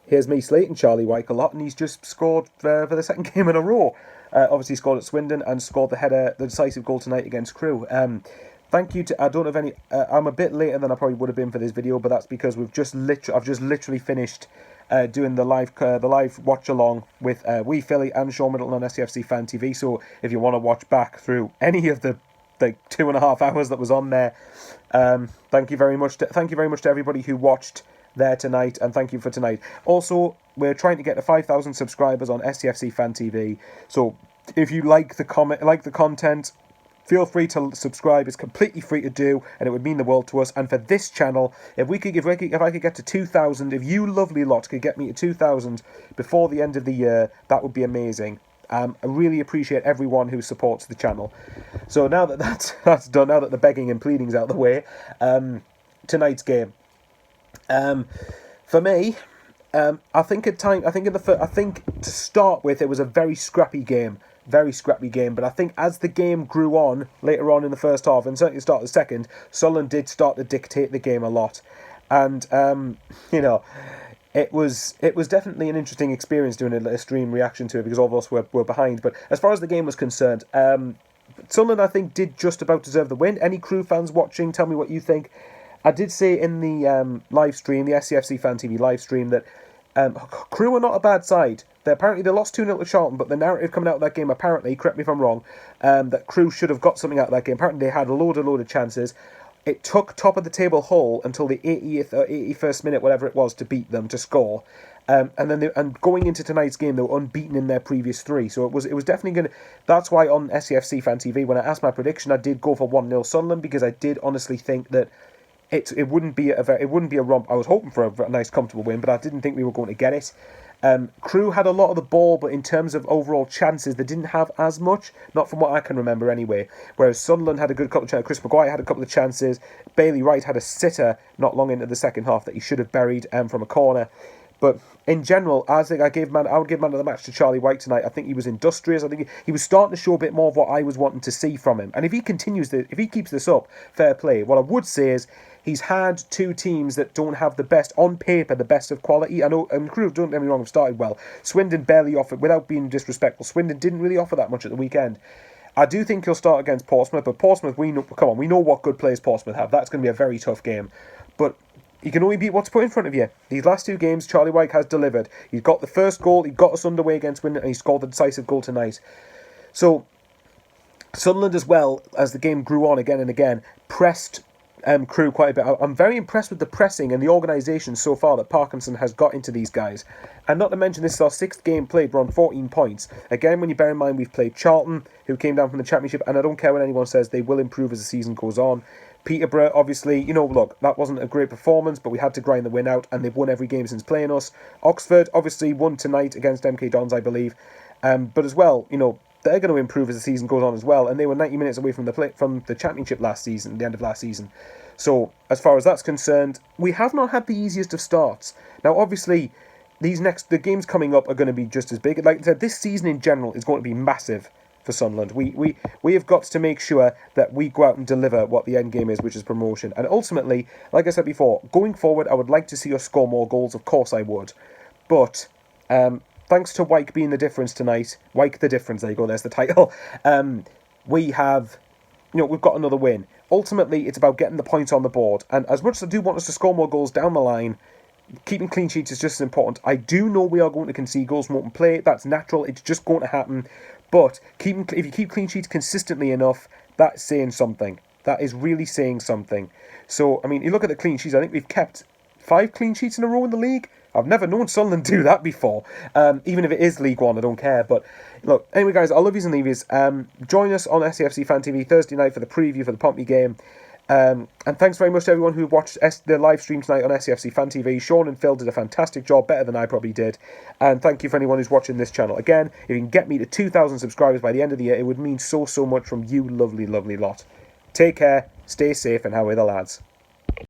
here's me slating Charlie Wyke a lot, and he's just scored for the second game in a row. Obviously scored at Swindon and scored the decisive goal tonight against Crewe. Thank you to, I don't have any, I'm a bit later than I probably would have been for this video, but that's because I've just literally finished doing the live watch along with Wee Philly and Sean Middleton on SCFC Fan TV. So if you want to watch back through any of the 2.5 hours that was on there, thank you very much to everybody who watched there tonight, and thank you for tonight. Also, we're trying to get to 5,000 subscribers on SCFC Fan TV. So if you like the content, feel free to subscribe. It's completely free to do, and it would mean the world to us. And for this channel, if I could get to 2,000, if you lovely lot could get me to 2,000 before the end of the year, that would be amazing. I really appreciate everyone who supports the channel. So now that that's done, now that the begging and pleading's out of the way, tonight's game. For me, I think to start with, it was a very scrappy game. But I think as the game grew on later on in the first half, and certainly the start of the second, Sunderland did start to dictate the game a lot. And, it was definitely an interesting experience doing a stream reaction to it, because all of us were behind. But as far as the game was concerned, Sunderland, I think, did just about deserve the win. Any Crewe fans watching, tell me what you think. I did say in the live stream, the SCFC Fan TV live stream, that Crewe are not a bad side. They lost 2-0 to Charlton, but the narrative coming out of that game, apparently, correct me if I'm wrong, that Crewe should have got something out of that game. Apparently they had a load of chances. It took top of the table Hull until the 80th or 81st minute, whatever it was, to beat them, to score. And going into tonight's game, they were unbeaten in their previous 3. So it was definitely going to... That's why on SCFC Fan TV, when I asked my prediction, I did go for 1-0 Sunderland, because I did honestly think that it wouldn't be a romp. I was hoping for a nice, comfortable win, but I didn't think we were going to get it. Crewe had a lot of the ball, but in terms of overall chances, they didn't have as much. Not from what I can remember, anyway. Whereas Sunderland had a good couple of chances. Chris Maguire had a couple of chances. Bailey Wright had a sitter not long into the second half that he should have buried from a corner. But in general, I think I would give man of the match to Charlie Wyke tonight. I think he was industrious. I think he was starting to show a bit more of what I was wanting to see from him. And if he keeps this up, fair play. What I would say is, he's had two teams that don't have the best, on paper, the best of quality. I know, Crewe, don't get me wrong, have started well. Swindon barely offered, without being disrespectful, Swindon didn't really offer that much at the weekend. I do think he'll start against Portsmouth, but Portsmouth, we know what good players Portsmouth have. That's going to be a very tough game. But you can only beat what's put in front of you. These last 2 games, Charlie Wyke has delivered. He's got the first goal, he got us underway against Swindon, and he scored the decisive goal tonight. So, Sunderland, as well, as the game grew on again and again, pressed Crewe quite a bit. I'm very impressed with the pressing and the organisation so far that Parkinson has got into these guys. And not to mention, this is our 6th game played. We're on 14 points. Again, when you bear in mind we've played Charlton, who came down from the Championship, and I don't care what anyone says, they will improve as the season goes on. Peterborough, obviously, look, that wasn't a great performance, but we had to grind the win out, and they've won every game since playing us. Oxford, obviously, won tonight against MK Dons, I believe. But as well, they're going to improve as the season goes on as well, and they were 90 minutes away from the Championship last season, the end of last season. So, as far as that's concerned, we have not had the easiest of starts. Now, obviously, the games coming up are going to be just as big. Like I said, this season in general is going to be massive for Sunderland. We have got to make sure that we go out and deliver what the end game is, which is promotion. And ultimately, like I said before, going forward, I would like to see us score more goals. Of course I would. But thanks to Wyke being the difference tonight, Wyke the difference, there you go, there's the title, we've got another win. Ultimately, it's about getting the points on the board. And as much as I do want us to score more goals down the line, keeping clean sheets is just as important. I do know we are going to concede goals from open play. That's natural. It's just going to happen. But if you keep clean sheets consistently enough, that's saying something. That is really saying something. So, I mean, you look at the clean sheets. I think we've kept 5 clean sheets in a row in the league. I've never known Sunderland do that before. Even if it is League One, I don't care. But look, anyway, guys, I love yous and leave yous. Join us on SCFC Fan TV Thursday night for the preview for the Pompey game. And thanks very much to everyone who watched the live stream tonight on SCFC Fan TV. Sean and Phil did a fantastic job, better than I probably did. And thank you for anyone who's watching this channel. Again, if you can get me to 2,000 subscribers by the end of the year, it would mean so much from you lovely, lovely lot. Take care, stay safe, and how are the lads?